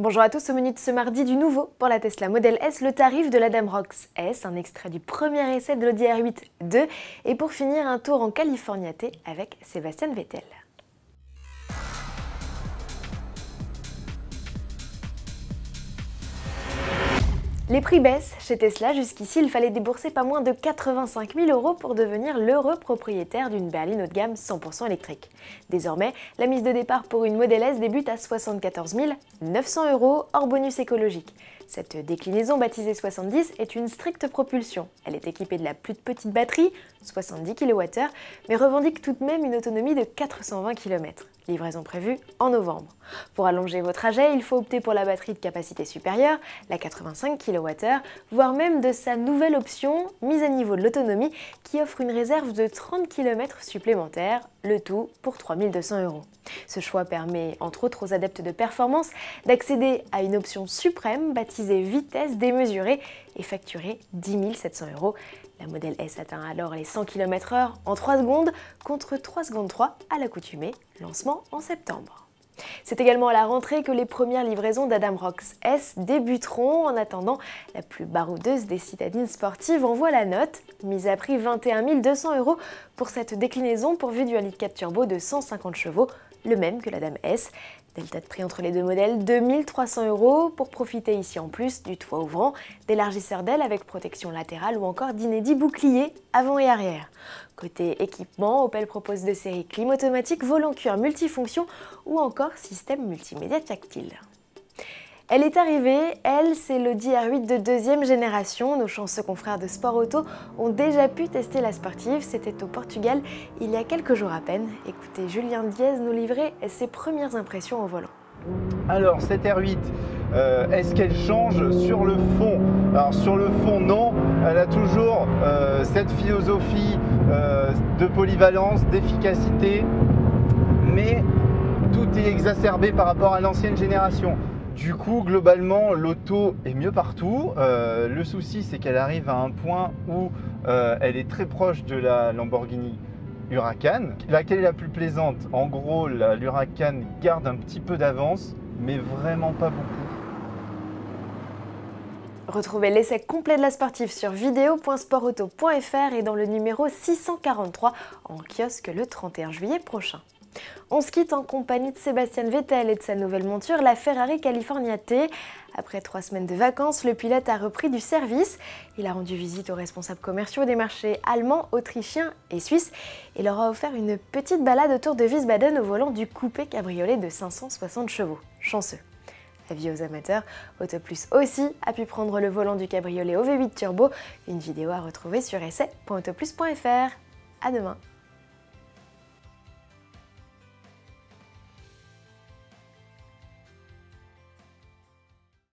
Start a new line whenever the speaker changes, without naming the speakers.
Bonjour à tous, au menu de ce mardi du nouveau pour la Tesla Model S, le tarif de la Dame Rox S, un extrait du premier essai de l'Audi R8 2 et pour finir un tour en Californiaté avec Sébastien Vettel. Les prix baissent chez Tesla. Jusqu'ici, il fallait débourser pas moins de 85 000 € pour devenir l'heureux propriétaire d'une berline haut de gamme 100% électrique. Désormais, la mise de départ pour une Model S débute à 74 900 € hors bonus écologique. Cette déclinaison baptisée 70 est une stricte propulsion. Elle est équipée de la plus petite batterie, 70 kWh, mais revendique tout de même une autonomie de 420 km. Livraison prévue en novembre. Pour allonger vos trajets, il faut opter pour la batterie de capacité supérieure, la 85 kWh, voire même de sa nouvelle option, mise à niveau de l'autonomie, qui offre une réserve de 30 km supplémentaires, le tout pour 3 200 €. Ce choix permet, entre autres aux adeptes de performance, d'accéder à une option suprême baptisée vitesse démesurée et facturée 10 700 €. La Model S atteint alors les 100 km/h en 3 secondes contre 3 secondes 3 à l'accoutumée, lancement en septembre. C'est également à la rentrée que les premières livraisons d'Adam Rox S débuteront. En attendant, la plus baroudeuse des citadines sportives envoie la note, mise à prix 21 200 € pour cette déclinaison pourvue du 1,4 turbo de 150 chevaux, le même que la Dame S. Delta de prix entre les deux modèles, 2 300 € pour profiter ici en plus du toit ouvrant, d'élargisseurs d'ailes avec protection latérale ou encore d'inédits boucliers avant et arrière. Côté équipement, Opel propose de séries clim automatique, volant cuir multifonction ou encore système multimédia tactile. Elle est arrivée, elle, c'est l'Audi R8 de deuxième génération. Nos chanceux confrères de Sport Auto ont déjà pu tester la sportive. C'était au Portugal il y a quelques jours à peine. Écoutez Julien Diez nous livrer ses premières impressions au volant.
Alors cette R8, est-ce qu'elle change sur le fond? Alors sur le fond non, elle a toujours cette philosophie de polyvalence, d'efficacité, mais tout est exacerbé par rapport à l'ancienne génération. Du coup, globalement, l'auto est mieux partout. Le souci, c'est qu'elle arrive à un point où elle est très proche de la Lamborghini Huracan. Laquelle est la plus plaisante? En gros, l'Huracan garde un petit peu d'avance, mais vraiment pas beaucoup.
Retrouvez l'essai complet de la sportive sur video.sportauto.fr et dans le numéro 643 en kiosque le 31 juillet prochain. On se quitte en compagnie de Sébastien Vettel et de sa nouvelle monture, la Ferrari Californiaté. Après 3 semaines de vacances, le pilote a repris du service. Il a rendu visite aux responsables commerciaux des marchés allemands, autrichiens et suisses et leur a offert une petite balade autour de Wiesbaden au volant du coupé cabriolet de 560 chevaux. Chanceux. Avis aux amateurs, Autoplus aussi a pu prendre le volant du cabriolet au V8 Turbo. Une vidéo à retrouver sur essai.autoplus.fr. À demain.